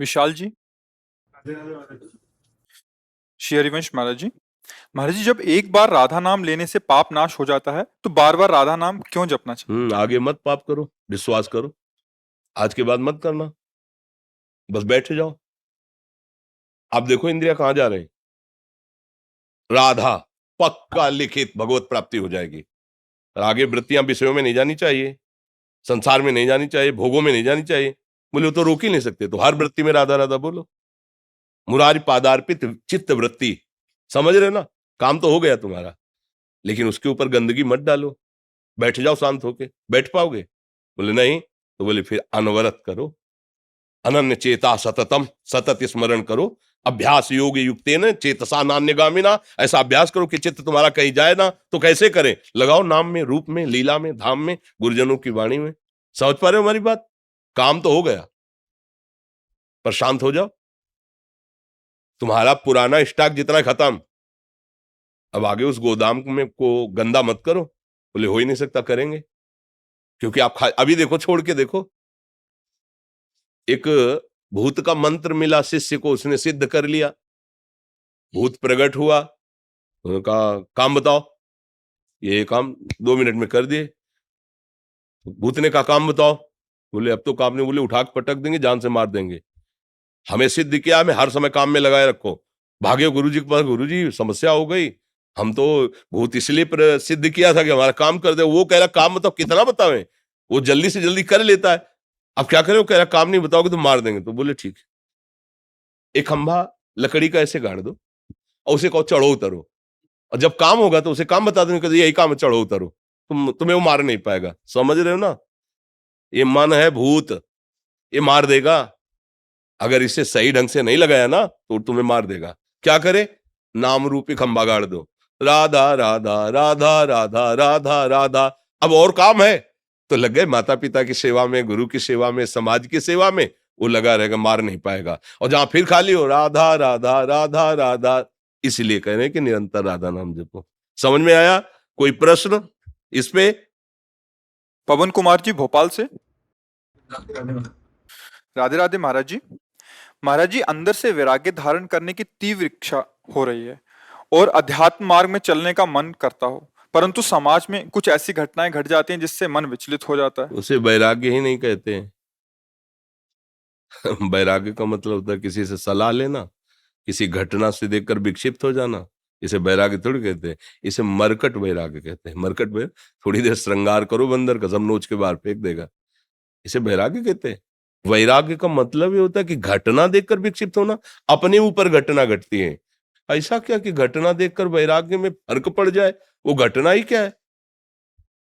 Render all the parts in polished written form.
विशाल जी। श्री हरिवंश महाराज जी, जब एक बार राधा नाम लेने से पाप नाश हो जाता है तो बार बार राधा नाम क्यों जपना चाहिए? आगे मत पाप करो, विश्वास करो। आज के बाद मत करना, बस बैठ जाओ। आप देखो इंद्रिया कहां जा रहे हैं। राधा पक्का लिखित भगवत प्राप्ति हो जाएगी। और आगे वृत्तियां विषयों में नहीं जानी चाहिए, संसार में नहीं जानी चाहिए, भोगों में नहीं जानी चाहिए। बोले वो तो रोक ही नहीं सकते, तो हर वृत्ति में राधा राधा बोलो। मुरारी पादार्पित चित्त वृत्ति, समझ रहे ना। काम तो हो गया तुम्हारा, लेकिन उसके ऊपर गंदगी मत डालो। बैठ जाओ शांत होके। बैठ पाओगे? बोले नहीं। तो बोले फिर अनवरत करो, अनन्य चेता सततम, सतत स्मरण करो। अभ्यास योग युक्तेन चेतसा नान्यगामिना। ऐसा अभ्यास करो कि चित्त तुम्हारा कहीं जाए ना। तो कैसे करें? लगाओ नाम में, रूप में, लीला में, धाम में, गुरुजनों की वाणी में। समझ पा रहे हो हमारी बात? काम तो हो गया, पर शांत हो जाओ। तुम्हारा पुराना स्टॉक जितना खत्म, अब आगे उस गोदाम में को गंदा मत करो। बोले हो ही नहीं सकता, करेंगे। क्योंकि आप अभी देखो, छोड़ के देखो। एक भूत का मंत्र मिला शिष्य को, उसने सिद्ध कर लिया। भूत प्रकट हुआ, उनका काम बताओ। ये काम 2 मिनट में कर दिए। भूत ने कहा काम बताओ। बोले अब तो काम नहीं। बोले उठा के पटक देंगे, जान से मार देंगे। हमें सिद्ध किया, हमें हर समय काम में लगाए रखो। भागे गुरुजी के पास, गुरुजी समस्या हो गई। हम तो भूत इसलिए सिद्ध किया था कि हमारा काम कर दे। वो कह रहा काम बताओ, कितना बतावें। वो जल्दी से जल्दी कर लेता है। अब क्या करें? वो कह रहा काम नहीं बताओगे तो मार देंगे। तो बोले ठीक है, एक खंभा लकड़ी का ऐसे गाड़ दो और उसे कहो चढ़ो उतरो। और जब काम होगा तो उसे काम बता दो, यही काम है, चढ़ो उतरो। तुम्हें वो मार नहीं पाएगा। समझ रहे हो ना? ये मन है भूत, ये मार देगा। अगर इसे सही ढंग से नहीं लगाया ना तो तुम्हें मार देगा। क्या करे? नाम रूपी खंभा गाड़ दो। राधा राधा राधा राधा राधा राधा। अब और काम है तो लग गए माता पिता की सेवा में, गुरु की सेवा में, समाज की सेवा में। वो लगा रहेगा, मार नहीं पाएगा। और जहां फिर खाली हो, राधा राधा राधा राधा। इसलिए कह रहे हैं कि निरंतर राधा नाम जपो। समझ में आया? कोई प्रश्न इस पे? पवन कुमार जी, भोपाल से। राधे राधे महाराज जी, अंदर से वैराग्य धारण करने की तीव्र इच्छा हो रही है और अध्यात्म मार्ग में चलने का मन करता हो, परंतु समाज में कुछ ऐसी घटनाएं घट जाती हैं जिससे मन विचलित हो जाता है। उसे वैराग्य ही नहीं कहते हैं। वैराग्य का मतलब होता है किसी से सलाह लेना, किसी घटना से देखकर विक्षिप्त हो जाना। इसे वैराग्य थोड़ी कहते हैं, इसे मरकट वैराग्य कहते हैं। मरकट में थोड़ी देर श्रृंगार करो बंदर का, सब नोच के बाहर फेंक देगा। इसे वैराग्य कहते हैं। वैराग्य का मतलब ये होता है कि घटना देखकर विक्षिप्त होना। अपने ऊपर घटना घटती है, ऐसा क्या कि घटना देखकर वैराग्य में फर्क पड़ जाए। वो घटना ही क्या है?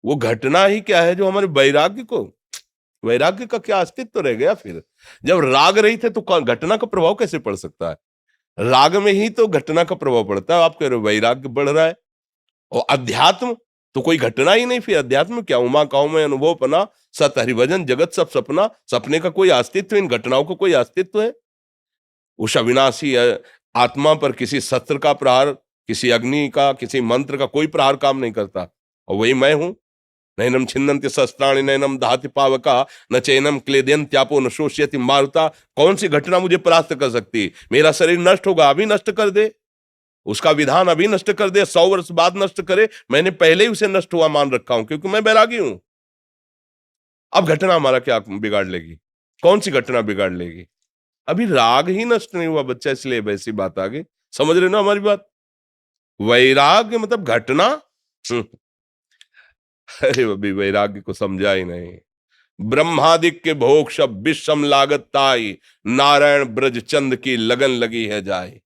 वो घटना ही क्या है जो हमारे वैराग्य को, वैराग्य का क्या अस्तित्व रह गया फिर? जब राग रही थे तो घटना का प्रभाव कैसे पड़ सकता है? राग में ही तो घटना का प्रभाव पड़ता है। आप कह रहे हो वैराग्य बढ़ रहा है। और अध्यात्म तो कोई घटना ही नहीं। फिर अध्यात्म क्या? उमा काऊ में अनुभव पना, सत हरिभजन जगत सब सपना। सपने का कोई अस्तित्व, इन घटनाओं का कोई अस्तित्व है? उस अविनाशी आत्मा पर किसी शस्त्र का प्रहार, किसी अग्नि का, किसी मंत्र का कोई प्रहार काम नहीं करता। और वही मैं हूं। नैनम छिन्नन्ति शस्त्राणि नैनम दहति पावका न चैनम क्लेदयन्त्यापो न शोष्यति मारुता। कौन सी घटना मुझे परास्त कर सकती? मेरा शरीर नष्ट होगा, अभी नष्ट कर दे। उसका विधान अभी नष्ट कर दे, 100 वर्ष बाद नष्ट करे, मैंने पहले ही उसे नष्ट हुआ मान रखा हूं, क्योंकि मैं बैरागी हूं। अब घटना हमारा क्या बिगाड़ लेगी? कौन सी घटना बिगाड़ लेगी? अभी राग ही नष्ट नहीं हुआ बच्चा, इसलिए वैसी बात आ गई। समझ रहे ना हमारी बात? वैराग्य मतलब घटना। अरे अभी वैराग्य को समझा ही नहीं। ब्रह्मादिक के भोग सब विषम लागत ताई, नारायण ब्रज चंद की लगन लगी है जाए।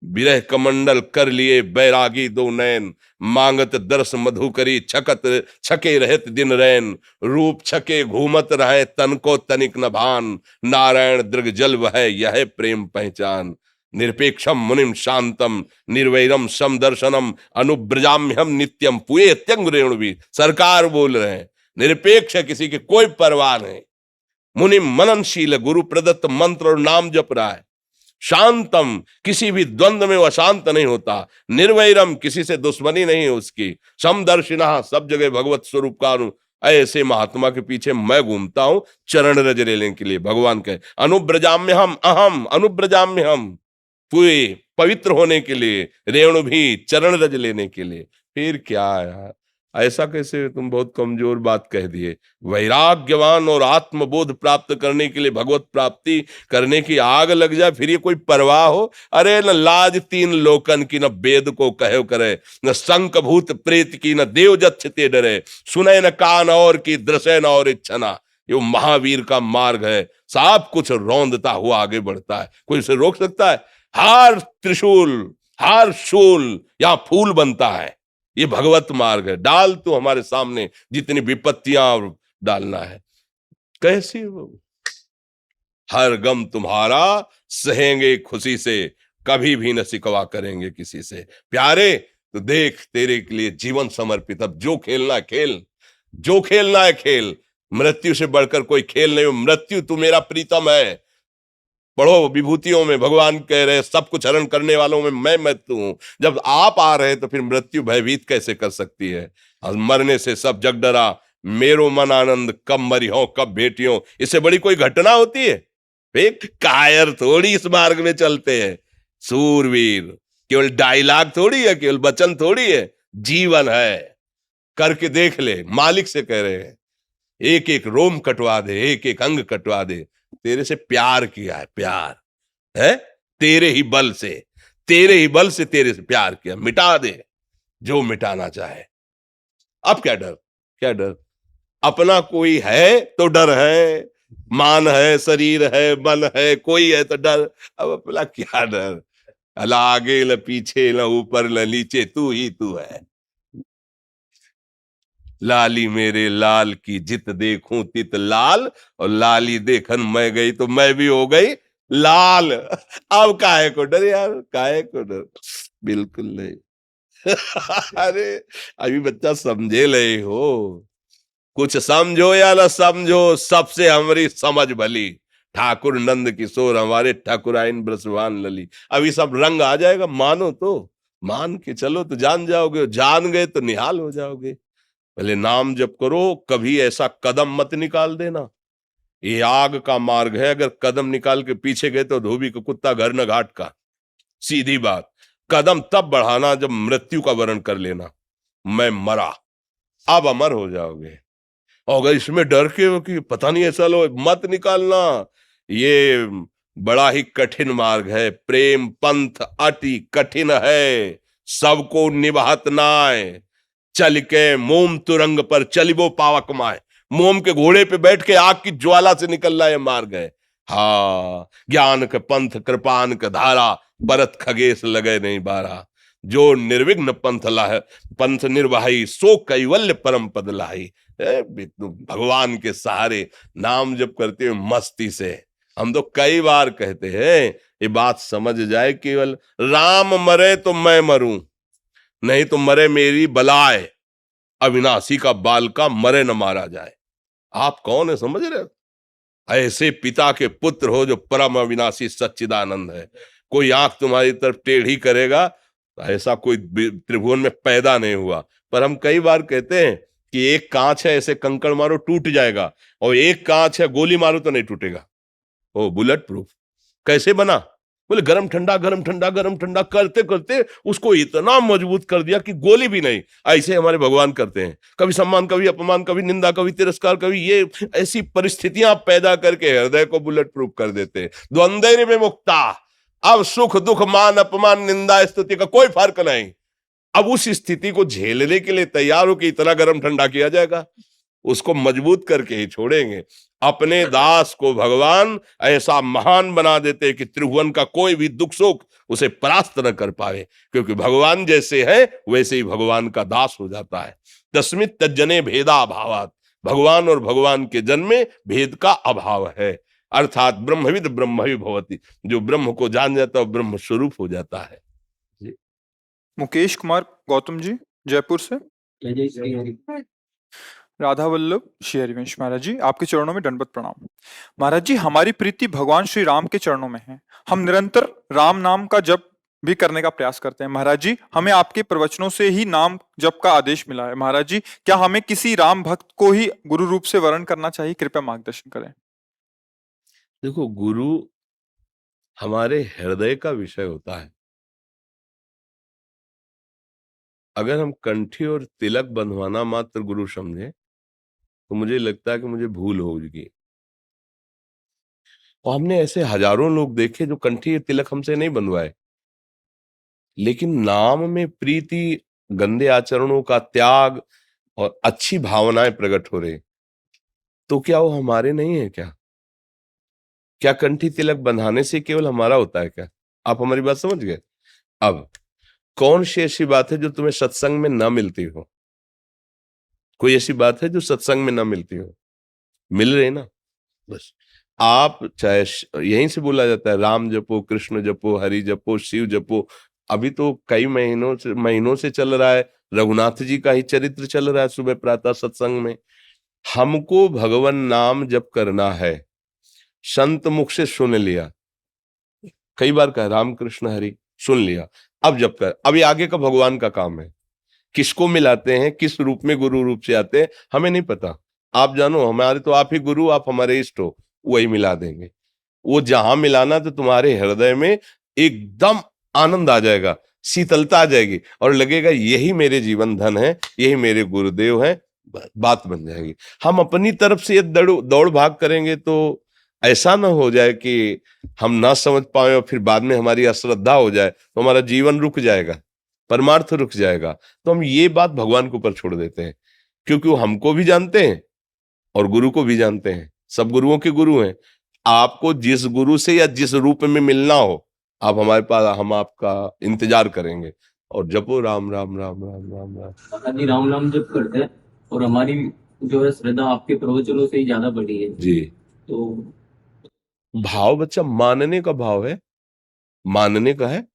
विरह कमंडल कर लिए बैरागी दो नैन, मांगत दर्श मधु करी छकत छके रहत दिन रैन। रूप छके घूमत रहे तन को तनिक न भान, नारायण दृग जल वह यह प्रेम पहचान। निरपेक्षम मुनिम शांतम निर्वैरम समदर्शनम अनुब्रजाम्यहम नित्यम पुए त्यंग रेणुवी। सरकार बोल रहे हैं निरपेक्ष है, किसी की कोई परवाह नहीं। मुनिम मननशील, गुरु प्रदत्त मंत्र और नाम जप रहा है। शांतम, किसी भी द्वंद्व में वह शांत नहीं होता। निर्वैरम, किसी से दुश्मनी नहीं है उसकी। समदर्शिना, सब जगह भगवत स्वरूप का ऐसे महात्मा के पीछे मैं घूमता हूं चरण रज लेने के लिए। भगवान कहे अनुब्रजाम्य हम अहम अनुब्रजाम्य हम, पूरे पवित्र होने के लिए, रेणु भी चरण रज लेने के लिए। फिर क्या यार, ऐसा कैसे तुम बहुत कमजोर बात कह दिए। वैराग्यवान और आत्मबोध प्राप्त करने के लिए भगवत प्राप्ति करने की आग लग जाए, फिर ये कोई परवाह हो? अरे न लाज तीन लोकन की, न वेद को कहे करे, न शंख भूत प्रेत की, न देव जच्छ ते डरे, सुने न कान और की, दृश्य न और इच्छना। ये महावीर का मार्ग है, सब कुछ रौंदता हुआ आगे बढ़ता है, कोई उसे रोक सकता है? हर त्रिशूल, हर शूल यहां फूल बनता है। ये भगवत मार्ग है। डाल तो हमारे सामने जितनी विपत्तियां डालना है, कैसी वो हर गम तुम्हारा सहेंगे खुशी से, कभी भी न सिकवा करेंगे किसी से। प्यारे तो देख तेरे के लिए जीवन समर्पित, अब जो खेलना है खेल, जो खेलना है खेल। मृत्यु से बढ़कर कोई खेल नहीं। मृत्यु तू मेरा प्रीतम है। पढ़ो विभूतियों में भगवान कह रहे सब कुछ हरण करने वालों में मैं मृत्यु हूं। जब आप आ रहे तो फिर मृत्यु भयभीत कैसे कर सकती है? और मरने से सब जग डरा, मेरो मन आनंद, कब मरी हो कब भेटियों। इससे बड़ी कोई घटना होती है? एक कायर थोड़ी इस मार्ग में चलते हैं, सूरवीर। केवल डायलॉग थोड़ी है, केवल वचन थोड़ी है, जीवन है। करके देख ले, मालिक से कह रहे हैं। एक एक रोम कटवा दे, एक एक अंग कटवा दे। तेरे से प्यार किया है, प्यार है तेरे ही बल से, तेरे ही बल से तेरे से प्यार किया। मिटा दे जो मिटाना चाहे। अब क्या डर, क्या डर? अपना कोई है तो डर है, मान है, शरीर है, मन है, कोई है तो डर। अब अपना क्या डर? न आगे न पीछे, न ऊपर न नीचे, तू ही तू है। लाली मेरे लाल की जित देखूं तित लाल, और लाली देखन मैं गई तो मैं भी हो गई लाल। अब काहे को डर यार, काहे को डर? बिल्कुल नहीं। अरे अभी बच्चा समझे ले हो, कुछ समझो या ना समझो, सबसे हमारी समझ भली। ठाकुर नंद किशोर हमारे ठाकुराइन ब्रसवान लली। अभी सब रंग आ जाएगा, मानो तो मान के चलो तो जान जाओगे, जान गए तो निहाल हो जाओगे। पहले नाम जप करो, कभी ऐसा कदम मत निकाल देना। ये आग का मार्ग है, अगर कदम निकाल के पीछे गए तो धोबी का कुत्ता घर न घाट का। सीधी बात। कदम तब बढ़ाना जब मृत्यु का वर्ण कर लेना, मैं मरा, अब अमर हो जाओगे। और अगर इसमें डर के हो कि पता नहीं ऐसा लो, मत निकालना। ये बड़ा ही कठिन मार्ग है। प्रेम पंथ अति कठिन है, सबको निभात नाय। चल के मोम तुरंग पर चलिबो पावक माए। मोम के घोड़े पे बैठ के आग की ज्वाला से निकलना ये मार्ग है। हाँ, ज्ञान के पंथ कृपान के धारा, भरत खगेश लगे नहीं बारा। जो निर्विघ्न पंथ लाहे, पंथ निर्वाही, सो कैवल्य परम पद लाही। भगवान के सहारे नाम जप करते हुए मस्ती से। हम तो कई बार कहते हैं, ये बात समझ जाए, केवल राम मरे तो मैं मरूं, नहीं तो मरे मेरी बलाए। अविनाशी का बाल का मरे न मारा जाए। आप कौन है समझ रहे हो? ऐसे पिता के पुत्र हो जो परम अविनाशी सच्चिदानंद है। कोई आंख तुम्हारी तरफ टेढ़ी करेगा, ऐसा कोई त्रिभुवन में पैदा नहीं हुआ। पर हम कई बार कहते हैं कि एक कांच है, ऐसे कंकड़ मारो टूट जाएगा, और एक कांच है गोली मारो तो नहीं टूटेगा। ओ बुलेट प्रूफ कैसे बना? बोले गरम ठंडा गरम ठंडा गरम ठंडा करते करते उसको इतना मजबूत कर दिया कि गोली भी नहीं। ऐसे हमारे भगवान करते हैं, कभी सम्मान, कभी अपमान, कभी निंदा, कभी तिरस्कार, कभी ये ऐसी परिस्थितियां पैदा करके हृदय को बुलेट प्रूफ कर देते हैं। द्वंद्व में मुक्ता। अब सुख दुख मान अपमान निंदा स्तुति का कोई फर्क नहीं। अब उस स्थिति को झेलने के लिए तैयार हो कि इतना गरम ठंडा किया जाएगा, उसको मजबूत करके ही छोड़ेंगे। अपने दास को भगवान ऐसा महान बना देते कि त्रिभुवन का कोई भी दुख सुख उसे परास्त न कर पाए, क्योंकि भगवान जैसे है वैसे ही भगवान का दास हो जाता है। तस्मित् तज्जने भेदा अभावात्, भगवान और भगवान के जन्म में भेद का अभाव है। अर्थात ब्रह्मविद ब्रह्मवि भवति, जो ब्रह्म को जान जाता है ब्रह्म स्वरूप हो जाता है। मुकेश कुमार गौतम जी जयपुर से। राधा वल्लभ श्री हरिवंश महाराज जी, आपके चरणों में दंडवत प्रणाम। महाराज जी, हमारी प्रीति भगवान श्री राम के चरणों में है। हम निरंतर राम नाम का जप भी करने का प्रयास करते हैं। महाराज जी, हमें आपके प्रवचनों से ही नाम जप का आदेश मिला है। महाराज जी, क्या हमें किसी राम भक्त को ही गुरु रूप से वर्ण करना चाहिए? कृपया मार्गदर्शन करें। देखो, गुरु हमारे हृदय का विषय होता है। अगर हम कंठी और तिलक बंधवाना मात्र गुरु समझे तो मुझे लगता है कि मुझे भूल होगी। और हमने ऐसे हजारों लोग देखे जो कंठी तिलक हमसे नहीं बनवाए, लेकिन नाम में प्रीति, गंदे आचरणों का त्याग और अच्छी भावनाएं प्रकट हो रही, तो क्या वो हमारे नहीं है क्या? क्या कंठी तिलक बंधाने से केवल हमारा होता है क्या? आप हमारी बात समझ गए? अब कौन सी ऐसी बात है जो तुम्हें सत्संग में ना मिलती हो? कोई ऐसी बात है जो सत्संग में ना मिलती हो? मिल रही ना? बस। आप चाहे यहीं से बोला जाता है, राम जपो, कृष्ण जपो, हरि जपो, शिव जपो। अभी तो कई महीनों से चल रहा है, रघुनाथ जी का ही चरित्र चल रहा है सुबह प्रातः सत्संग में। हमको भगवान नाम जप करना है, संत मुख से सुन लिया, कई बार कहा राम कृष्ण हरि, सुन लिया, अब जप कर। अब ये आगे का भगवान का काम है। किसको मिलाते हैं, किस रूप में गुरु रूप से आते हैं, हमें नहीं पता। आप जानो, हमारे तो आप ही गुरु, आप हमारे इष्ट हो, वही मिला देंगे। वो जहां मिलाना तो तुम्हारे हृदय में एकदम आनंद आ जाएगा, शीतलता आ जाएगी और लगेगा यही मेरे जीवन धन है, यही मेरे गुरुदेव हैं, बात बन जाएगी। हम अपनी तरफ से ये दौड़ भाग करेंगे तो ऐसा ना हो जाए कि हम ना समझ पाए और फिर बाद में हमारी अश्रद्धा हो जाए तो हमारा जीवन रुक जाएगा, परमार्थ रुक जाएगा। तो हम ये बात भगवान के ऊपर छोड़ देते हैं, क्योंकि वो हमको भी जानते हैं और गुरु को भी जानते हैं, सब गुरुओं के गुरु हैं। आपको जिस गुरु से या जिस रूप में मिलना हो, आप हमारे पास, हम आपका इंतजार करेंगे। और जपो राम राम राम राम राम राम। महाराज जी राम नाम जप करते हैं और हमारी जो है श्रद्धा आपके प्रवचनों से ही ज्यादा बढ़ी है जी। तो भाव बच्चा मानने का भाव है, मानने का है।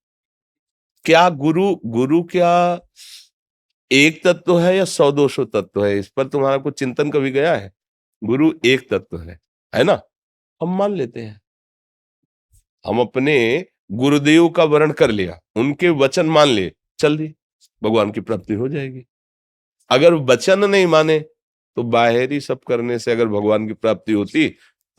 क्या गुरु गुरु क्या एक तत्व है या 100-200 तत्व है? इस पर तुम्हारा कुछ चिंतन कभी गया है? गुरु एक तत्व है ना? हम मान लेते हैं, हम अपने गुरुदेव का वर्ण कर लिया, उनके वचन मान लिए, चल दी, भगवान की प्राप्ति हो जाएगी। अगर वचन नहीं माने तो बाहरी सब करने से अगर भगवान की प्राप्ति होती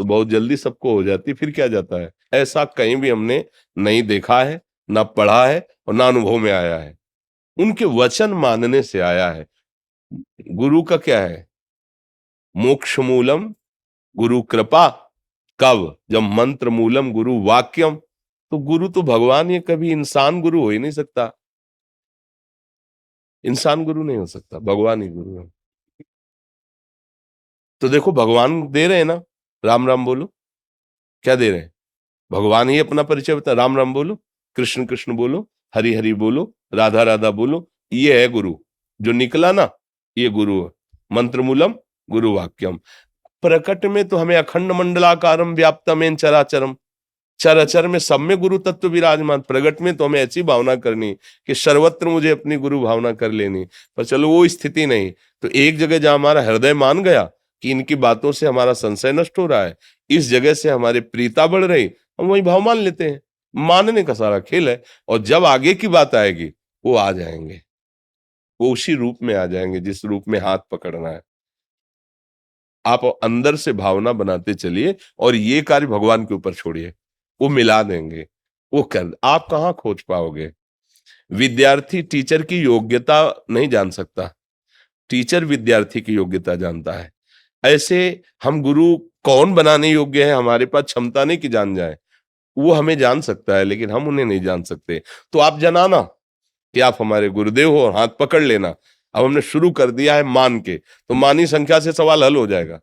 तो बहुत जल्दी सबको हो जाती, फिर क्या जाता है? ऐसा कहीं भी हमने नहीं देखा है, ना पढ़ा है और ना अनुभव में आया है। उनके वचन मानने से आया है। गुरु का क्या है? मोक्ष मूलम गुरु कृपा। कब? जब मंत्र मूलम गुरु वाक्यम। तो गुरु तो भगवान, ये कभी इंसान गुरु हो ही नहीं सकता। इंसान गुरु नहीं हो सकता, भगवान ही गुरु है। तो देखो, भगवान दे रहे हैं ना, राम राम बोलो। क्या दे रहे हैं? भगवान ही अपना परिचय बता, राम राम बोलो, कृष्ण कृष्ण बोलो, हरि हरि बोलो, राधा राधा बोलो। ये है गुरु जो निकला ना, ये गुरु है। मंत्र मूलम गुरु वाक्यम। प्रकट में तो हमें अखंड मंडलाकारम व्याप्तमेन चराचरम, चराचर में सब में गुरु तत्व विराजमान। प्रगट में तो हमें ऐसी भावना करनी कि सर्वत्र मुझे अपनी गुरु भावना कर लेनी। पर चलो वो स्थिति नहीं, तो एक जगह जहां हमारा हृदय मान गया कि इनकी बातों से हमारा संशय नष्ट हो रहा है, इस जगह से हमारी प्रीता बढ़ रही, हम वही भाव मान लेते हैं। मानने का सारा खेल है। और जब आगे की बात आएगी वो आ जाएंगे, वो उसी रूप में आ जाएंगे जिस रूप में हाथ पकड़ना है। आप अंदर से भावना बनाते चलिए और ये कार्य भगवान के ऊपर छोड़िए, वो मिला देंगे। वो कर, आप कहाँ खोज पाओगे? विद्यार्थी टीचर की योग्यता नहीं जान सकता, टीचर विद्यार्थी की योग्यता जानता है। ऐसे हम गुरु कौन बनाने योग्य है, हमारे पास क्षमता नहीं कि जान जाए। वो हमें जान सकता है लेकिन हम उन्हें नहीं जान सकते। तो आप जनाना कि आप हमारे गुरुदेव हो और हाथ पकड़ लेना। अब हमने शुरू कर दिया है मान के, तो मानी संख्या से सवाल हल हो जाएगा।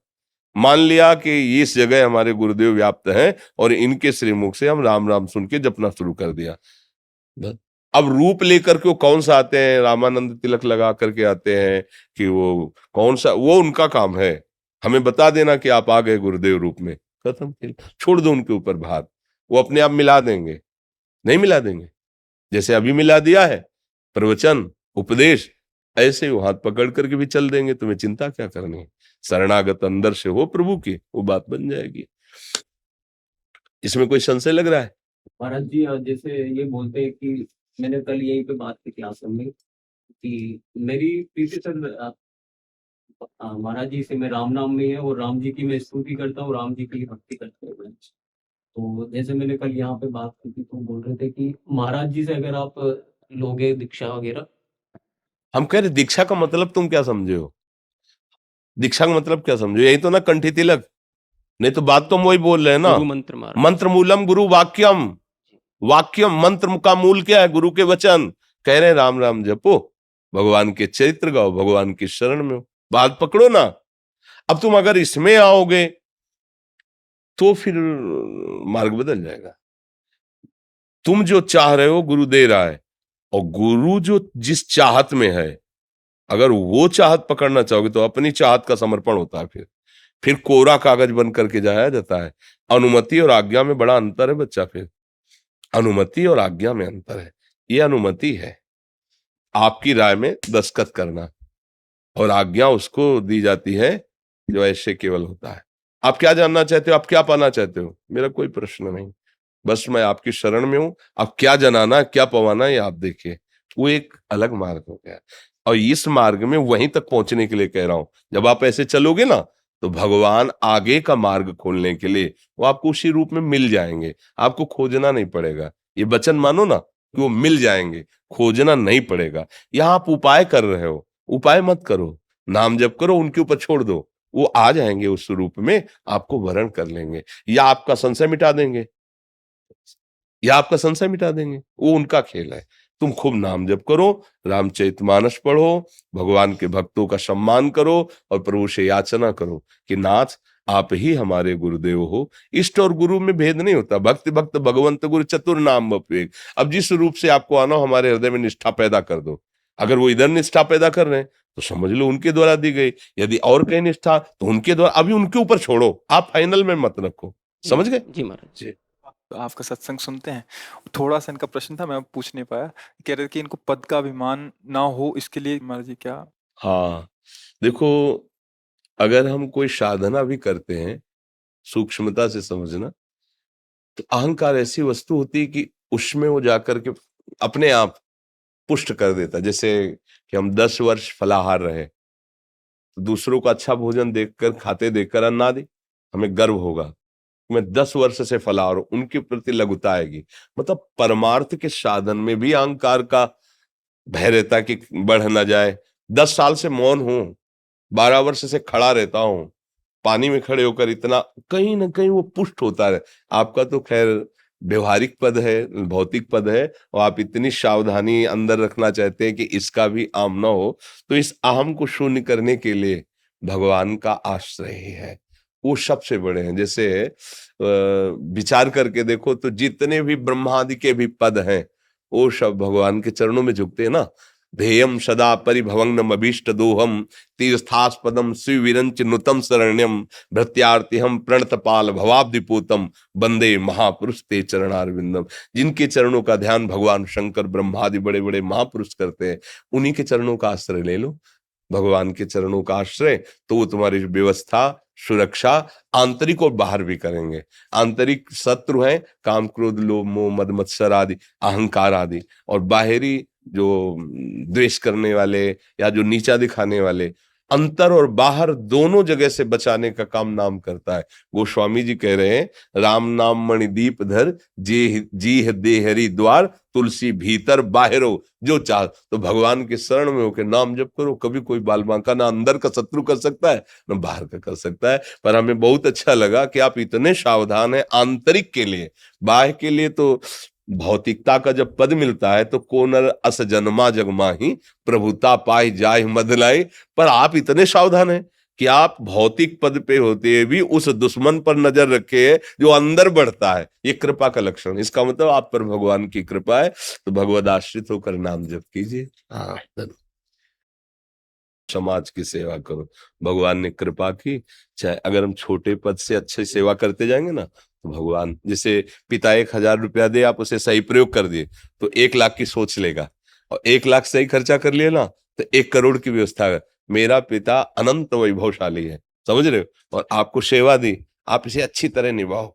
मान लिया कि इस जगह हमारे गुरुदेव व्याप्त हैं और इनके श्रीमुख से हम राम राम सुन के जपना शुरू कर दिया। अब रूप लेकर के वो कौन सा आते हैं, रामानंद तिलक लगा करके आते हैं कि वो कौन सा, वो उनका काम है। हमें बता देना कि आप आ गए गुरुदेव रूप में, खत्म खेल। छोड़ दो उनके ऊपर भार, वो अपने आप मिला देंगे। नहीं मिला देंगे? जैसे अभी मिला दिया है प्रवचन उपदेश, ऐसे ही वो हाथ पकड़ करके भी चल देंगे। तुम्हें चिंता क्या करनी है? शरणागत अंदर से हो प्रभु की, वो बात बन जाएगी। इसमें कोई संशय लग रहा है? महाराज जी जैसे ये बोलते हैं कि मैंने कल यहीं पे बात की थी आश्रम में कि मेरी प्रीति सर महाराज जी से मैं राम नाम में है और राम जी की मैं स्तुति करता हूँ, राम जी की भक्ति करता हूँ मैं। तो जैसे मैंने कल यहाँ पे बात की थी तो बोल रहे थे कि महाराज जी से अगर आप लोगे दीक्षा वगैरह। हम कह रहे दीक्षा का मतलब तुम क्या समझे हो? दीक्षा का मतलब क्या समझो? यही तो ना कंठी तिलक। नहीं तो बात तो हम वही बोल रहे हैं ना। गुरु मंत्र महाराज। मंत्र मूलम गुरु वाक्यम। वाक्यम मंत्र का मूल क्या है? गुरु के वचन। कह रहे हैं राम राम जपो, भगवान के चरित्र गाओ, भगवान की शरण में हो, बात पकड़ो ना। अब तुम अगर इसमें आओगे तो फिर मार्ग बदल जाएगा। तुम जो चाह रहे हो गुरु दे रहा है, और गुरु जो जिस चाहत में है, अगर वो चाहत पकड़ना चाहोगे तो अपनी चाहत का समर्पण होता है। फिर कोरा कागज बन करके जाया जाता है। अनुमति और आज्ञा में बड़ा अंतर है बच्चा। फिर अनुमति और आज्ञा में अंतर है। ये अनुमति है आपकी राय में दस्तखत करना, और आज्ञा उसको दी जाती है जो ऐसे केवल होता है। आप क्या जानना चाहते हो? आप क्या पाना चाहते हो? मेरा कोई प्रश्न नहीं, बस मैं आपकी शरण में हूं। आप क्या जनाना क्या पवाना ये आप देखिए। वो एक अलग मार्ग हो गया, और इस मार्ग में वहीं तक पहुंचने के लिए कह रहा हूं। जब आप ऐसे चलोगे ना तो भगवान आगे का मार्ग खोलने के लिए वो आपको उसी रूप में मिल जाएंगे। आपको खोजना नहीं पड़ेगा। ये वचन मानो ना कि वो मिल जाएंगे, खोजना नहीं पड़ेगा। यहां आप उपाय कर रहे हो, उपाय मत करो, नाम जप करो, उनके ऊपर छोड़ दो। वो आ जाएंगे उस रूप में, आपको वरण कर लेंगे, या आपका संशय मिटा देंगे, या आपका संशय मिटा देंगे। वो उनका खेल है। तुम खूब नाम जप करो, रामचरितमानस पढ़ो, भगवान के भक्तों का सम्मान करो, और प्रभु से याचना करो कि नाथ आप ही हमारे गुरुदेव हो। इष्ट और गुरु में भेद नहीं होता। भक्त भक्त भगवंत गुरु चतुर नाम बपवेग। अब जिस रूप से आपको आना हो, हमारे हृदय में निष्ठा पैदा कर दो। अगर वो इधर निष्ठा पैदा कर रहे हैं तो समझ लो उनके द्वारा दी गई। यदि और कहीं निष्ठा तो उनके द्वारा। अभी उनके ऊपर छोड़ो, आप फाइनल में मत रखो। समझ गए? जी महाराज जी। तो आपका सत्संग सुनते हैं। थोड़ा सा इनका प्रश्न था, मैं पूछ नहीं पाया। कह रहे थे कि इनको पद का अभिमान ना हो, इसके लिए महाराज जी क्या? हाँ, देखो, अगर हम कोई साधना भी करते हैं, सूक्ष्मता से समझना, तो अहंकार ऐसी वस्तु होती है कि उसमें वो जाकर के अपने आप पुष्ट कर देता है। जैसे कि हम 10 वर्ष फलाहार रहे, तो दूसरों का अच्छा भोजन देखकर, खाते देखकर अन्नादि हमें गर्व होगा। मैं 10 वर्ष से फलाहार हूं, उनके प्रति लघुता आएगी। मतलब परमार्थ के साधन में भी अहंकार का भय रहता कि बढ़ ना जाए। 10 साल से मौन हूं, 12 वर्ष से खड़ा रहता हूं, पानी में खड़े होकर इतना, कहीं ना कहीं वो पुष्ट होता है। आपका तो खैर व्यवहारिक पद है, भौतिक पद है, और आप इतनी सावधानी अंदर रखना चाहते हैं कि इसका भी आम ना हो। तो इस अहम को शून्य करने के लिए भगवान का आश्रय ही है। वो सबसे बड़े हैं। जैसे विचार करके देखो तो जितने भी ब्रह्मादि के भी पद हैं वो सब भगवान के चरणों में झुकते हैं ना। ध्येयम सदा परिभवंगम अभीष्ट दोहम तीर्थास्पदम श्रीविरंच नुतम शरण्यम भृत्यार्तिहम प्रणतपाल भवाब्दिपूतम वंदे महापुरुष ते चरणारविंदम। जिनके चरणों का ध्यान भगवान शंकर ब्रह्मादि बड़े बड़े महापुरुष करते हैं, उन्हीं के चरणों का आश्रय ले लो। भगवान के चरणों का आश्रय, तो वो तुम्हारी व्यवस्था सुरक्षा आंतरिक और बाहर भी करेंगे। आंतरिक शत्रु हैं काम क्रोध लोभ मोह मद मत्सर आदि, अहंकार आदि, और बाहरी जो द्वेष करने वाले या जो नीचा दिखाने वाले, अंतर और बाहर दोनों जगह से बचाने का काम नाम करता है। गोस्वामी जी कह रहे हैं राम नाम मणि दीप धर जी देहरी द्वार तुलसी भीतर बाहरो जो चाह। तो भगवान के शरण में होकर नाम जप करो। कभी कोई बाल बांका ना अंदर का शत्रु कर सकता है ना बाहर का कर सकता है। पर हमें बहुत अच्छा लगा कि आप इतने सावधान हैं आंतरिक के लिए। बाह्य के लिए तो भौतिकता का जब पद मिलता है तो कोनर अस जन्मा जगमा ही प्रभुता पाई जाय मदलाई। पर आप इतने सावधान हैं कि आप भौतिक पद पे होते हुए भी उस दुश्मन पर नजर रखे है जो अंदर बढ़ता है। ये कृपा का लक्षण। इसका मतलब आप पर भगवान की कृपा है। तो भगवद आश्रित होकर नाम जप कीजिए। हाँ, समाज की सेवा करो। भगवान ने कृपा की, चाहे अगर हम छोटे पद से अच्छी सेवा करते जाएंगे ना तो भगवान, जैसे पिता 1000 रुपया दे, आप उसे सही प्रयोग कर दिए तो 1 लाख की सोच लेगा, और 1 लाख सही खर्चा कर लिए ना तो 1 करोड़ की व्यवस्था है। मेरा पिता अनंत वैभवशाली है, समझ रहे हो? और आपको सेवा दी, आप इसे अच्छी तरह निभाओ।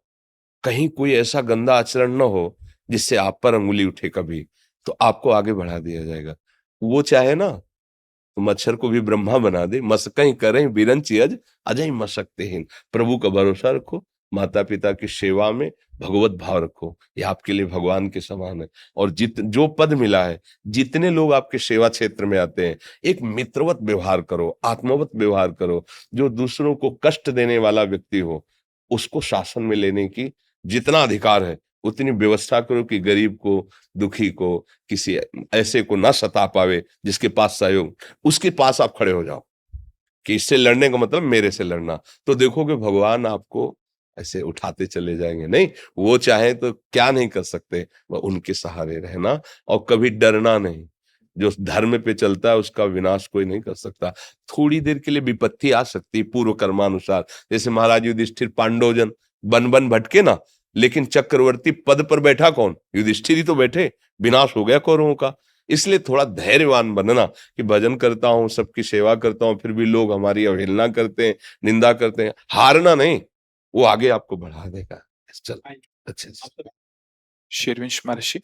कहीं कोई ऐसा गंदा आचरण न हो जिससे आप पर अंगुली उठे कभी। तो आपको आगे बढ़ा दिया जाएगा। वो चाहे ना तो मच्छर को भी ब्रह्मा बना दे, मसकहीं करें बिरंची अज अजय मशक्तेहीन। प्रभु का भरोसा रखो, माता पिता की सेवा में भगवत भाव रखो, ये आपके लिए भगवान के समान है। और जो पद मिला है, जितने लोग आपके सेवा क्षेत्र में आते हैं, एक मित्रवत व्यवहार करो, आत्मवत व्यवहार करो। जो दूसरों को कष्ट देने वाला व्यक्ति हो, उसको शासन में लेने की जितना अधिकार है उतनी व्यवस्था करो कि गरीब को, दुखी को, किसी ऐसे को ना सता पावे जिसके पास सहयोग, उसके पास आप खड़े हो जाओ कि इससे लड़ने का मतलब मेरे से लड़ना। तो देखोगे भगवान आपको ऐसे उठाते चले जाएंगे। नहीं, वो चाहे तो क्या नहीं कर सकते, वह उनके सहारे रहना और कभी डरना नहीं। जो धर्म पे चलता है उसका विनाश कोई नहीं कर सकता। थोड़ी देर के लिए विपत्ति आ सकती है पूर्व कर्मानुसार, जैसे महाराज युधिष्ठिर पांडवजन बन बन भटके ना, लेकिन चक्रवर्ती पद पर बैठा कौन? युधिष्ठिर ही तो बैठे, विनाश हो गया कौरवों का। इसलिए थोड़ा धैर्यवान बनना कि भजन करता हूँ, सबकी सेवा करता हूँ, फिर भी लोग हमारी अवहेलना करते हैं, निंदा करते हैं। हारना नहीं, वो आगे आपको बढ़ा देगा। चल अच्छे से। शेरविंश महर्षि,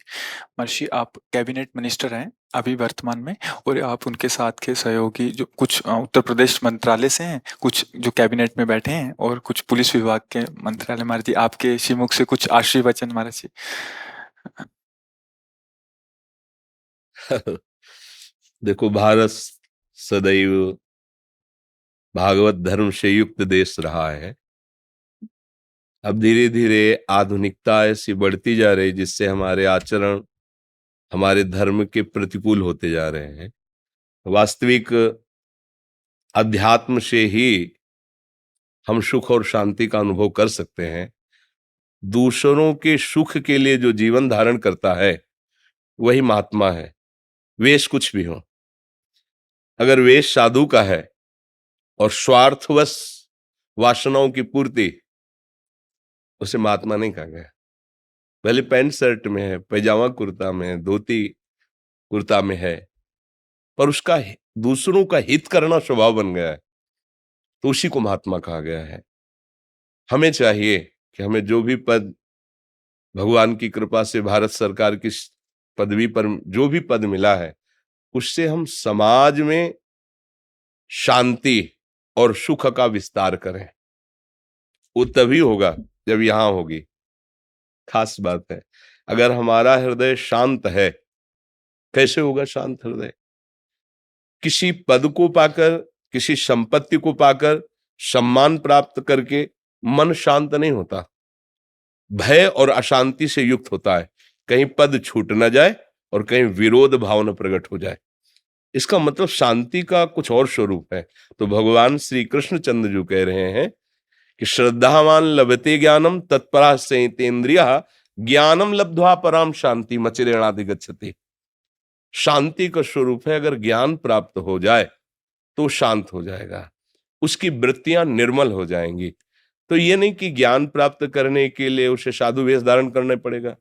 महर्षि आप कैबिनेट मिनिस्टर हैं अभी वर्तमान में, और आप उनके साथ के सहयोगी जो कुछ उत्तर प्रदेश मंत्रालय से हैं, कुछ जो कैबिनेट में बैठे हैं, और कुछ पुलिस विभाग के मंत्रालय। महाराज जी, आपके श्रीमुख से कुछ आशीर्वचन महाराज जी। देखो, भारत सदैव भागवत धर्म से युक्त देश रहा है। अब धीरे धीरे आधुनिकता ऐसी बढ़ती जा रही जिससे हमारे आचरण हमारे धर्म के प्रतिकूल होते जा रहे हैं। वास्तविक अध्यात्म से ही हम सुख और शांति का अनुभव कर सकते हैं। दूसरों के सुख के लिए जो जीवन धारण करता है वही महात्मा है, वेश कुछ भी हो। अगर वेश साधु का है और स्वार्थवश वासनाओं की पूर्ति, उसे महात्मा नहीं कहा गया। भले पैंट शर्ट में है, पैजामा कुर्ता में है, धोती कुर्ता में है, पर उसका दूसरों का हित करना स्वभाव बन गया है, तो उसी को महात्मा कहा गया है। हमें चाहिए कि हमें जो भी पद भगवान की कृपा से भारत सरकार की पदवी पर जो भी पद मिला है, उससे हम समाज में शांति और सुख का विस्तार करें। वो तभी होगा जब यहां होगी। खास बात है, अगर हमारा हृदय शांत है, कैसे होगा शांत हृदय? किसी पद को पाकर, किसी संपत्ति को पाकर, सम्मान प्राप्त करके मन शांत नहीं होता, भय और अशांति से युक्त होता है। कहीं पद छूट न जाए और कहीं विरोध भावना प्रकट हो जाए। इसका मतलब शांति का कुछ और स्वरूप है। तो भगवान श्री कृष्ण चंद्र जो कह रहे हैं कि श्रद्धावान लभते ज्ञानम तत्परा संयतेन्द्रियः ज्ञानम लब्ध्वा पराम शांति मचिरेणाधिगच्छति। शांति का स्वरूप है, अगर ज्ञान प्राप्त हो जाए तो शांत हो जाएगा, उसकी वृत्तियां निर्मल हो जाएंगी। तो ये नहीं कि ज्ञान प्राप्त करने के लिए उसे साधु वेश धारण करना पड़ेगा।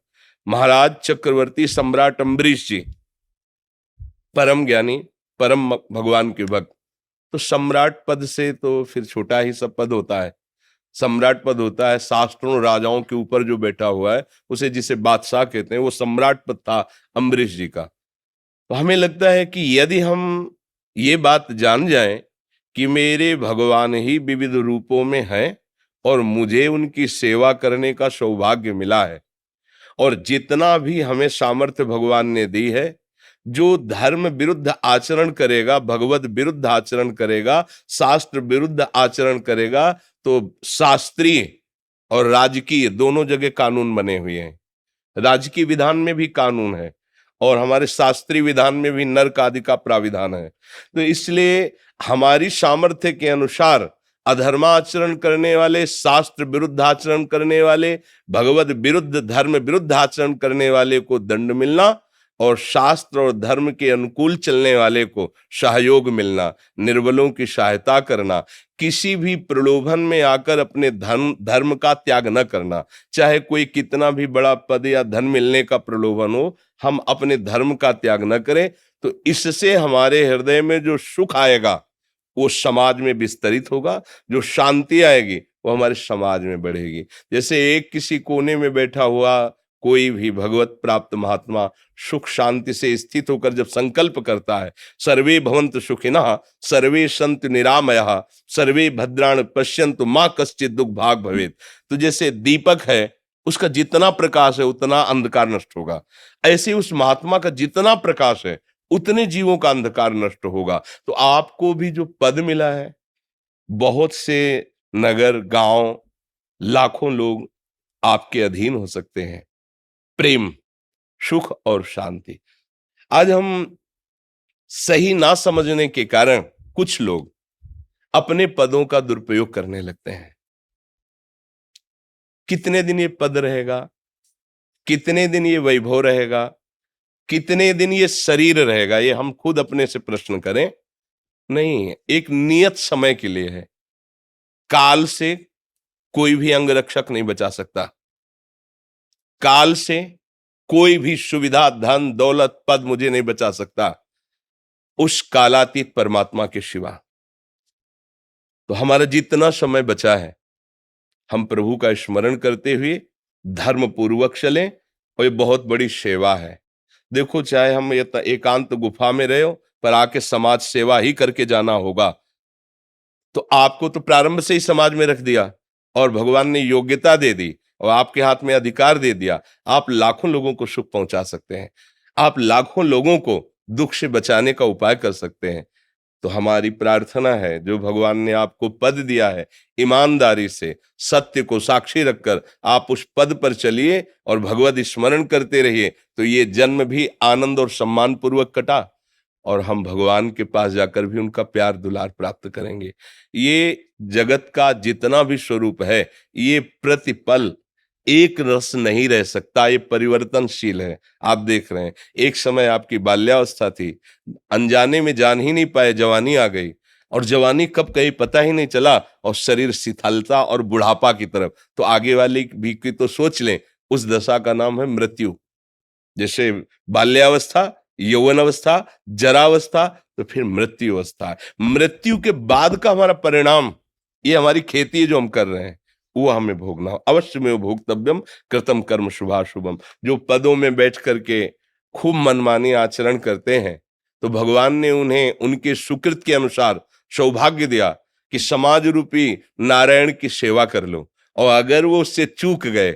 महाराज चक्रवर्ती सम्राट अम्बरीश जी परम ज्ञानी, परम भगवान के भक्त, तो सम्राट पद से तो फिर छोटा ही सब पद होता है। सम्राट पद होता है शास्त्रों राजाओं के ऊपर जो बैठा हुआ है, उसे जिसे बादशाह कहते हैं, वो सम्राट पद था अम्बरीश जी का। तो हमें लगता है कि यदि हम ये बात जान जाएं कि मेरे भगवान ही विविध रूपों में हैं और मुझे उनकी सेवा करने का सौभाग्य मिला है, और जितना भी हमें सामर्थ्य भगवान ने दी है, जो धर्म विरुद्ध आचरण करेगा, भगवत विरुद्ध आचरण करेगा, शास्त्र विरुद्ध आचरण करेगा, तो शास्त्रीय और राजकीय दोनों जगह कानून बने हुए हैं। राजकीय विधान में भी कानून है और हमारे शास्त्रीय विधान में भी नरक आदि का प्राविधान है। तो इसलिए हमारी सामर्थ्य के अनुसार अधर्माचरण करने वाले, शास्त्र विरुद्ध आचरण करने वाले, भगवत विरुद्ध, धर्म विरुद्ध आचरण करने वाले को दंड मिलना, और शास्त्र और धर्म के अनुकूल चलने वाले को सहयोग मिलना, निर्बलों की सहायता करना, किसी भी प्रलोभन में आकर अपने धर्म का त्याग न करना। चाहे कोई कितना भी बड़ा पद या धन मिलने का प्रलोभन हो, हम अपने धर्म का त्याग न करें। तो इससे हमारे हृदय में जो सुख आएगा वो समाज में विस्तरित होगा, जो शांति आएगी वो हमारे समाज में बढ़ेगी। जैसे एक किसी कोने में बैठा हुआ कोई भी भगवत प्राप्त महात्मा सुख शांति से स्थित होकर जब संकल्प करता है, सर्वे भवन्तु सुखिनः सर्वे सन्तु निरामयः सर्वे भद्राणि पश्यन्तु मा कश्चित् दुख भाग भवेत्, तो जैसे दीपक है उसका जितना प्रकाश है उतना अंधकार नष्ट होगा, ऐसे उस महात्मा का जितना प्रकाश है उतने जीवों का अंधकार नष्ट होगा। तो आपको भी जो पद मिला है, बहुत से नगर गांव लाखों लोग आपके अधीन हो सकते हैं, प्रेम सुख और शांति। आज हम सही ना समझने के कारण कुछ लोग अपने पदों का दुरुपयोग करने लगते हैं। कितने दिन ये पद रहेगा, कितने दिन ये वैभव रहेगा, कितने दिन ये शरीर रहेगा, ये हम खुद अपने से प्रश्न करें। नहीं, एक नियत समय के लिए है। काल से कोई भी अंग रक्षक नहीं बचा सकता, काल से कोई भी सुविधा धन दौलत पद मुझे नहीं बचा सकता उस कालातीत परमात्मा के सिवा। तो हमारा जितना समय बचा है हम प्रभु का स्मरण करते हुए धर्म पूर्वक चलें, और ये बहुत बड़ी सेवा है। देखो, चाहे हम एकांत गुफा में रहे हो, पर आके समाज सेवा ही करके जाना होगा। तो आपको तो प्रारंभ से ही समाज में रख दिया और भगवान ने योग्यता दे दी और आपके हाथ में अधिकार दे दिया। आप लाखों लोगों को सुख पहुंचा सकते हैं, आप लाखों लोगों को दुख से बचाने का उपाय कर सकते हैं। तो हमारी प्रार्थना है, जो भगवान ने आपको पद दिया है, ईमानदारी से सत्य को साक्षी रखकर आप उस पद पर चलिए और भगवत स्मरण करते रहिए, तो ये जन्म भी आनंद और सम्मान पूर्वक कटा और हम भगवान के पास जाकर भी उनका प्यार दुलार प्राप्त करेंगे। ये जगत का जितना भी स्वरूप है, ये प्रतिपल एक रस नहीं रह सकता, ये परिवर्तनशील है। आप देख रहे हैं, एक समय आपकी बाल्यावस्था थी, अनजाने में जान ही नहीं पाए, जवानी आ गई और जवानी कब गई पता ही नहीं चला और शरीर शिथिलता और बुढ़ापा की तरफ। तो आगे वाली भी की तो सोच लें, उस दशा का नाम है मृत्यु। जैसे बाल्यावस्था, यौवन अवस्था, जरावस्था, तो फिर मृत्यु अवस्था। मृत्यु के बाद का हमारा परिणाम, ये हमारी खेती जो हम कर रहे हैं, वो हमें भोगना हो। अवश्य में भोक्तव्यम कृतम कर्म शुभाशुभम। जो पदों में बैठ करके खूब मनमानी आचरण करते हैं, तो भगवान ने उन्हें उनके सुकृत के अनुसार सौभाग्य दिया कि समाज रूपी नारायण की सेवा कर लो, और अगर वो उससे चूक गए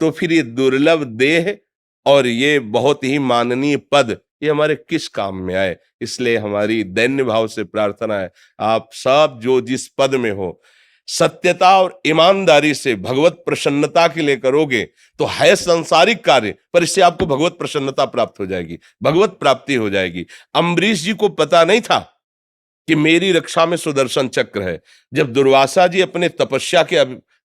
तो फिर ये दुर्लभ देह और ये बहुत ही माननीय पद, ये हमारे किस काम में आए। इसलिए हमारी दैन्य भाव से प्रार्थना है, आप सब जो जिस पद में हो, सत्यता और ईमानदारी से भगवत प्रसन्नता के लिए करोगे तो है सांसारिक कार्य, पर इससे आपको भगवत प्रसन्नता प्राप्त हो जाएगी, भगवत प्राप्ति हो जाएगी। अम्बरीश जी को पता नहीं था कि मेरी रक्षा में सुदर्शन चक्र है। जब दुर्वासा जी अपने तपस्या के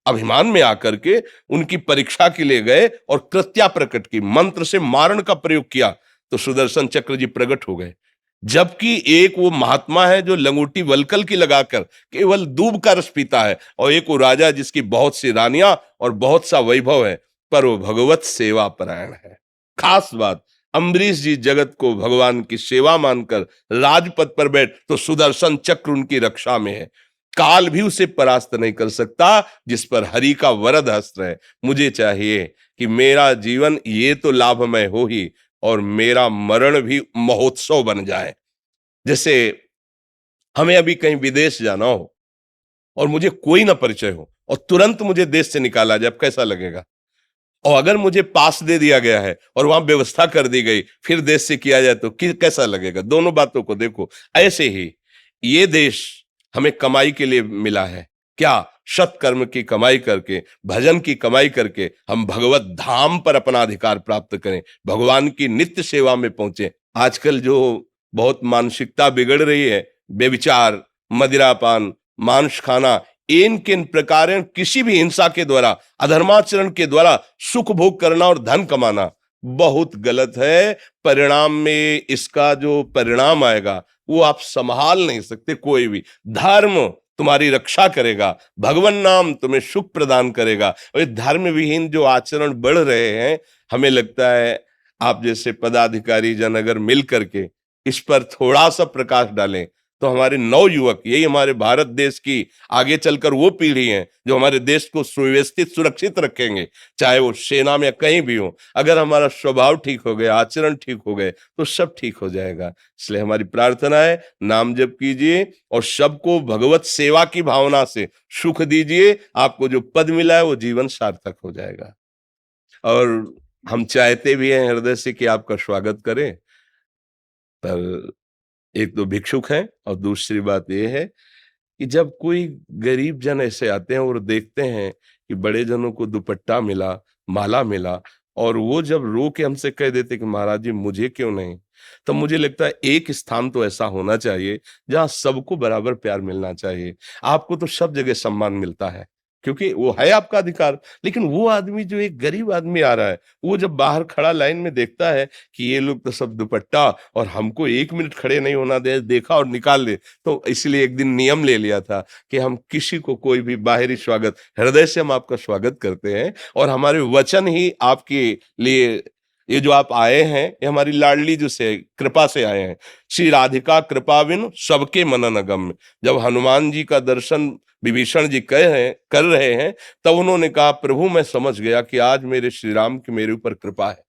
अभिमान में आकर के उनकी परीक्षा के लिए गए और कृत्या प्रकट की, मंत्र से मारण का प्रयोग किया, तो सुदर्शन चक्र जी प्रकट हो गए। जबकि एक वो महात्मा है जो लंगोटी वलकल की लगाकर केवल दूब का रस पीता है, और एक वो राजा जिसकी बहुत सी रानियां और बहुत सा वैभव है, पर वो भगवत सेवा परायण है। खास बात, अम्बरीश जी जगत को भगवान की सेवा मानकर राजपद पर बैठ, तो सुदर्शन चक्र उनकी रक्षा में है। काल भी उसे परास्त नहीं कर सकता जिस पर हरि का वरद हस्त है। मुझे चाहिए कि मेरा जीवन ये तो लाभमय हो ही, और मेरा मरण भी महोत्सव बन जाए। जैसे हमें अभी कहीं विदेश जाना हो और मुझे कोई ना परिचय हो और तुरंत मुझे देश से निकाला जाए, अब कैसा लगेगा? और अगर मुझे पास दे दिया गया है और वहां व्यवस्था कर दी गई, फिर देश से किया जाए तो कैसा लगेगा? दोनों बातों को देखो। ऐसे ही ये देश हमें कमाई के लिए मिला है क्या? सत्कर्म की कमाई करके, भजन की कमाई करके हम भगवत धाम पर अपना अधिकार प्राप्त करें, भगवान की नित्य सेवा में पहुंचे। आजकल जो बहुत मानसिकता बिगड़ रही है, बेविचार, मदिरापान, मांस खाना, इन किन प्रकार किसी भी हिंसा के द्वारा, अधर्माचरण के द्वारा सुख भोग करना और धन कमाना बहुत गलत है। परिणाम में इसका जो परिणाम आएगा वो आप संभाल नहीं सकते। कोई भी धर्म तुम्हारी रक्षा करेगा, भगवान नाम तुम्हें सुख प्रदान करेगा। और धर्म विहीन जो आचरण बढ़ रहे हैं, हमें लगता है आप जैसे पदाधिकारी जन अगर मिल करके इस पर थोड़ा सा प्रकाश डालें तो हमारे नव युवक, यही हमारे भारत देश की आगे चलकर वो पीढ़ी है जो हमारे देश को सुव्यवस्थित सुरक्षित रखेंगे, चाहे वो सेना में कहीं भी हो। अगर हमारा स्वभाव ठीक हो गया, आचरण ठीक हो गए, तो सब ठीक हो जाएगा। इसलिए हमारी प्रार्थना है, नाम जप कीजिए और सबको भगवत सेवा की भावना से सुख दीजिए। आपको जो पद मिला है वो जीवन सार्थक हो जाएगा। और हम चाहते भी हैं हृदय से कि आपका स्वागत करें, पर एक तो भिक्षुक हैं और दूसरी बात ये है कि जब कोई गरीब जन ऐसे आते हैं और देखते हैं कि बड़े जनों को दुपट्टा मिला, माला मिला, और वो जब रो के हमसे कह देते कि महाराज जी मुझे क्यों नहीं, तब मुझे लगता है एक स्थान तो ऐसा होना चाहिए जहां सबको बराबर प्यार मिलना चाहिए। आपको तो सब जगह सम्मान मिलता है क्योंकि वो है आपका अधिकार, लेकिन वो आदमी जो एक गरीब आदमी आ रहा है, वो जब बाहर खड़ा लाइन में देखता है कि ये लोग तो सब दुपट्टा और हमको 1 मिनट खड़े नहीं होना दे, देखा और निकाल ले, तो इसलिए एक दिन नियम ले लिया था कि हम किसी को कोई भी बाहरी स्वागत, हृदय से हम आपका स्वागत करते हैं और हमारे वचन ही आपके लिए, ये जो आप आए हैं ये हमारी लाडली जो से कृपा से आए हैं। श्री राधिका कृपा बिनु सबके मनन अगम्य। जब हनुमान जी का दर्शन विभीषण जी कर रहे हैं, तब उन्होंने कहा प्रभु मैं समझ गया कि आज मेरे श्री राम की मेरे ऊपर कृपा है।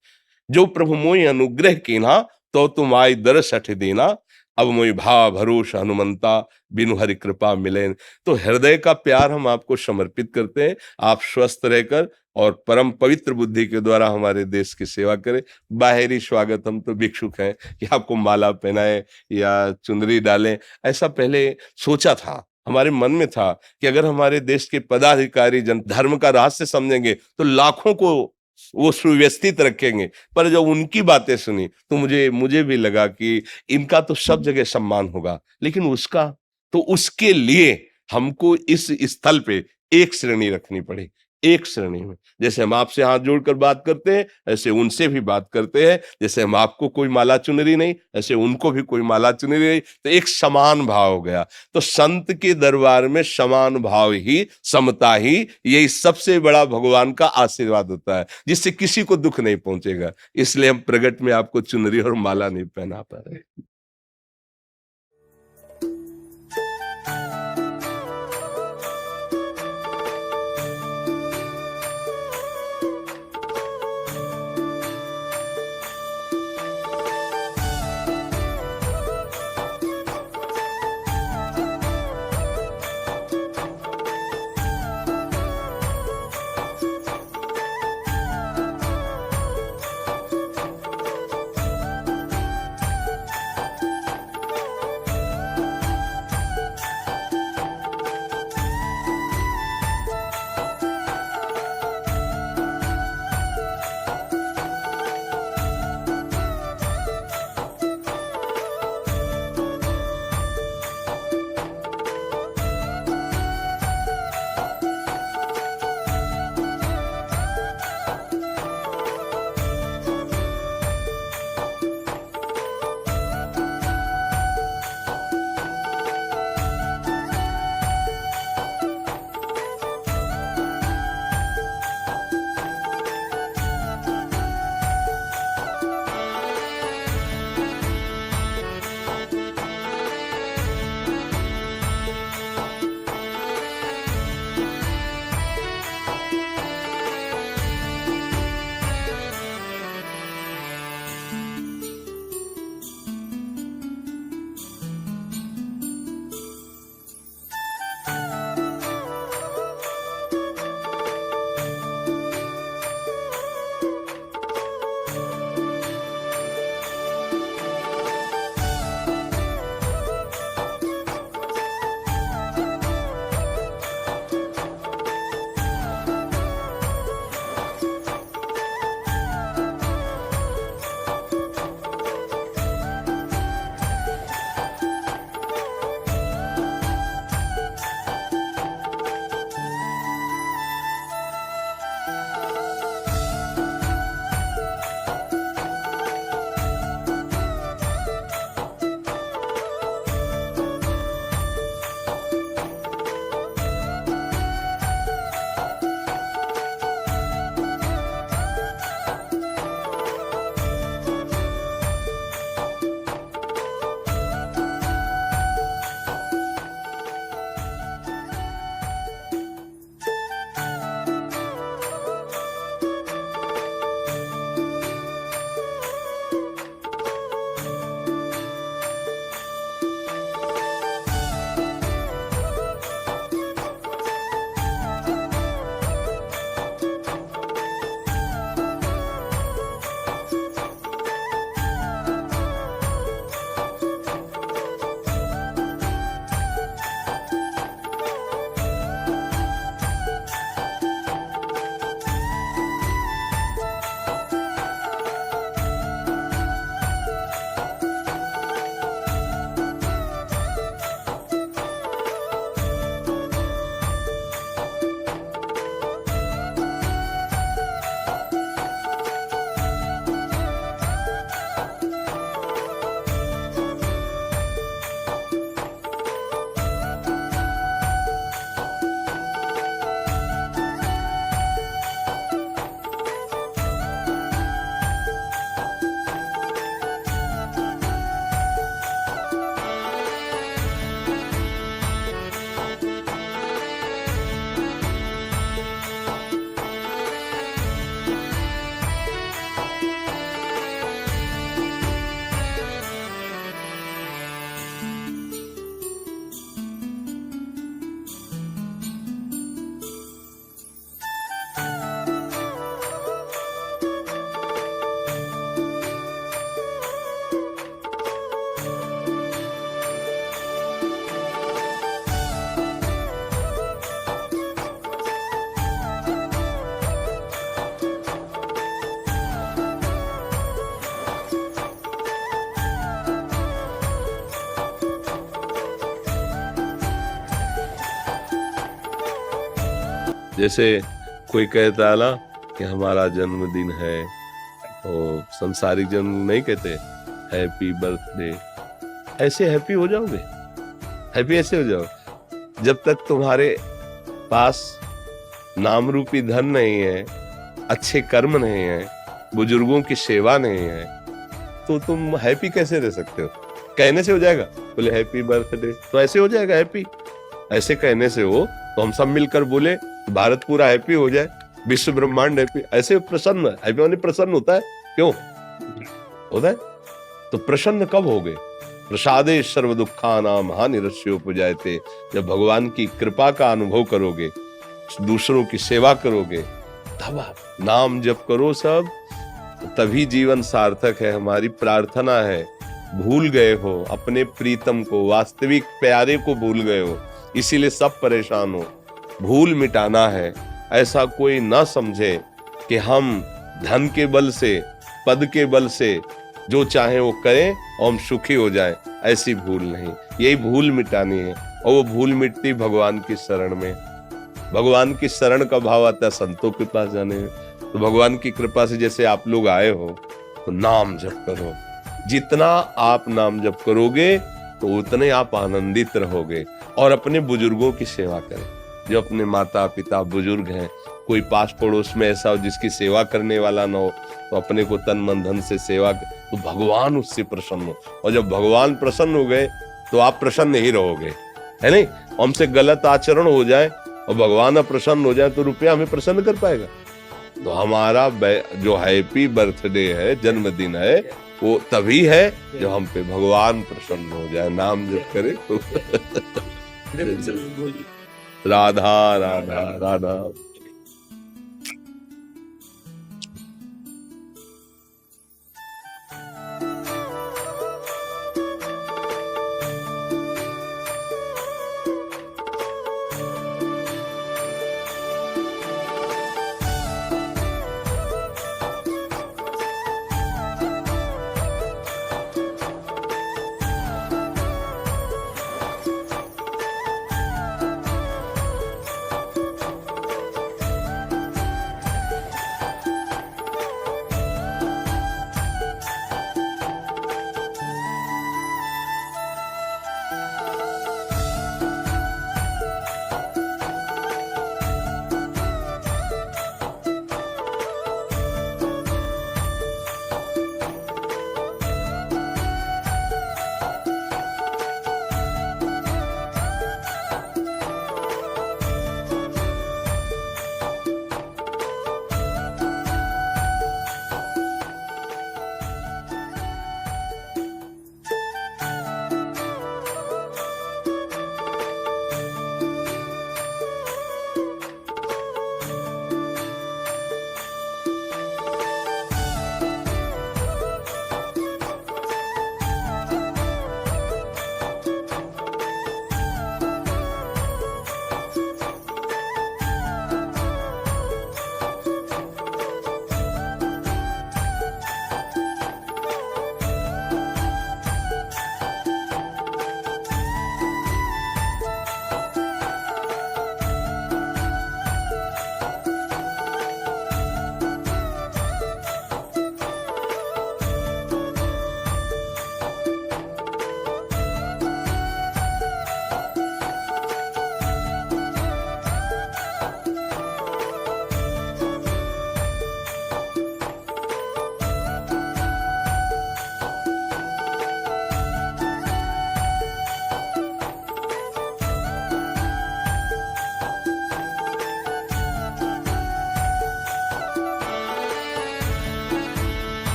जो प्रभु मोहि अनुग्रह कीन्हा तो तुम आई दरस हठ देना, अब मोहि भाव भरोस हनुमंता बिनु हरि कृपा मिले। तो हृदय का प्यार हम आपको समर्पित करते हैं। आप स्वस्थ रहकर और परम पवित्र बुद्धि के द्वारा हमारे देश की सेवा करें। बाहरी स्वागत, हम तो भिक्षुक हैं कि आपको माला पहनाए या चुनरी डालें, ऐसा पहले सोचा था, हमारे मन में था कि अगर हमारे देश के पदाधिकारी जन धर्म का रहस्य समझेंगे तो लाखों को वो सुव्यवस्थित रखेंगे। पर जब उनकी बातें सुनी तो मुझे भी लगा कि इनका तो सब जगह सम्मान होगा, लेकिन उसका तो उसके लिए हमको इस स्थल पे एक श्रेणी रखनी पड़ी। एक श्रेणी में जैसे हम आपसे हाथ जोड़कर बात करते हैं, ऐसे उनसे भी बात करते हैं। जैसे हम आपको कोई माला चुनरी नहीं, ऐसे उनको भी कोई माला चुनरी नहीं, तो एक समान भाव हो गया। तो संत के दरबार में समान भाव ही, समता ही, यही सबसे बड़ा भगवान का आशीर्वाद होता है, जिससे किसी को दुख नहीं पहुंचेगा। इसलिए हम प्रगट में आपको चुनरी और माला नहीं पहना पा रहे। जैसे कोई कहता है ना कि हमारा जन्मदिन है, और संसारिक जन्म नहीं कहते हैप्पी बर्थडे, ऐसे हैप्पी हो जाओगे? हैप्पी ऐसे हो जाओ जब तक तुम्हारे पास नाम रूपी धन नहीं है, अच्छे कर्म नहीं है, बुजुर्गों की सेवा नहीं है, तो तुम हैप्पी कैसे रह सकते हो? कहने से हो जाएगा? बोले हैप्पी बर्थडे तो ऐसे हो जाएगा हैप्पी? ऐसे कहने से हो तो हम सब मिलकर बोले भारत पूरा हैप्पी हो जाए, विश्व ब्रह्मांड हैप्पी, ऐसे प्रसन्न, हैप्पी माने प्रसन्न होता है, क्यों होता है? तो प्रसन्न कब हो गए? प्रसादे सर्व दुखानाम हानिरस्योपजायते, जब भगवान की कृपा का अनुभव करोगे, दूसरों की सेवा करोगे, तब आप नाम जप करो सब, तभी जीवन सार्थक है। हमारी प्रार्थना है, भूल गए हो अपने प्रीतम को, वास्तविक प्यारे को भूल गए हो, इसीलिए सब परेशान हो। भूल मिटाना है, ऐसा कोई ना समझे कि हम धन के बल से, पद के बल से जो चाहे वो करें और हम सुखी हो जाएं, ऐसी भूल नहीं। यही भूल मिटानी है, और वो भूल मिटती भगवान की शरण में। भगवान की शरण का भाव आता है संतों के पास जाने में। तो भगवान की कृपा से जैसे आप लोग आए हो, तो नाम जप करो। जितना आप नाम जप करोगे तो उतने आप आनंदित रहोगे। और अपने बुजुर्गों की सेवा करें, जो अपने माता पिता बुजुर्ग हैं। कोई पास पड़ोस में ऐसा हो जिसकी सेवा करने वाला ना हो, तो अपने को तन मन धन से सेवा, तो भगवान उससे प्रसन्न हो। और जब भगवान प्रसन्न हो गए तो आप प्रसन्न ही रहोगे, है नहीं? हमसे गलत आचरण हो जाए और भगवान अप्रसन्न हो जाए तो रुपया हमें प्रसन्न कर पाएगा? तो हमारा जो हैप्पी बर्थडे है, जन्मदिन है, वो तभी है जब हम पे भगवान प्रसन्न हो जाए, नाम जप करे तो। राधा राधा राधा।